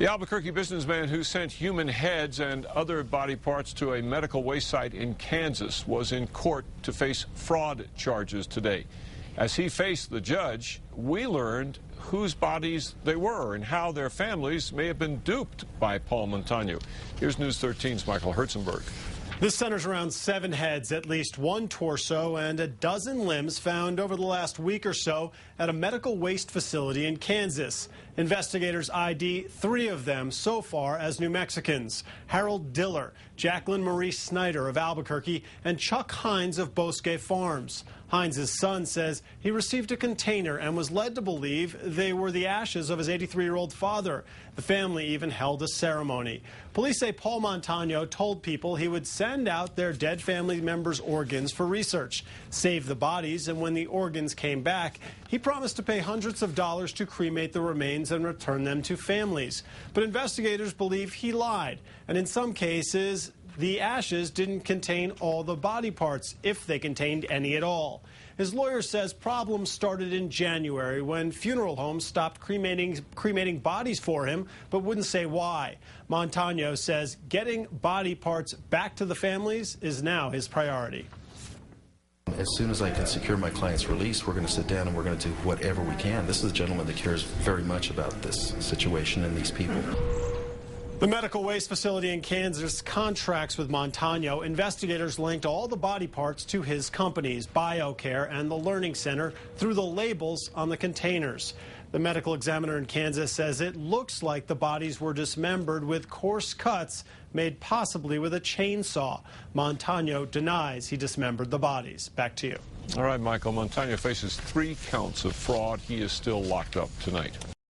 The Albuquerque businessman who sent human heads and other body parts to a medical waste site in Kansas was in court to face fraud charges today. As he faced the judge, we learned whose bodies they were and how their families may have been duped by Paul Montano. Here's News 13's Michael Herzenberg. This centers around 7 heads, at least 1 torso, and a dozen limbs found over the last week or so at a medical waste facility in Kansas. Investigators ID 3 of them so far as New Mexicans: Harold Diller, Jacqueline Marie Snyder of Albuquerque, and Chuck Hines of Bosque Farms. Hines' son says he received a container and was led to believe they were the ashes of his 83-year-old father. The family even held a ceremony. Police say Paul Montano told people he would send out their dead family members' organs for research, save the bodies, and when the organs came back, he promised to pay hundreds of dollars to cremate the remains and return them to families. But investigators believe he lied, and in some cases, the ashes didn't contain all the body parts, if they contained any at all. His lawyer says problems started in January when funeral homes stopped cremating bodies for him, but wouldn't say why. Montano says getting body parts back to the families is now his priority. As soon as I can secure my client's release, we're going to sit down and we're going to do whatever we can. This is a gentleman that cares very much about this situation and these people. The medical waste facility in Kansas contracts with Montano. Investigators linked all the body parts to his companies, BioCare and the Learning Center, through the labels on the containers. The medical examiner in Kansas says it looks like the bodies were dismembered with coarse cuts made possibly with a chainsaw. Montano denies he dismembered the bodies. Back to you. All right, Michael. Montano faces 3 counts of fraud. He is still locked up tonight.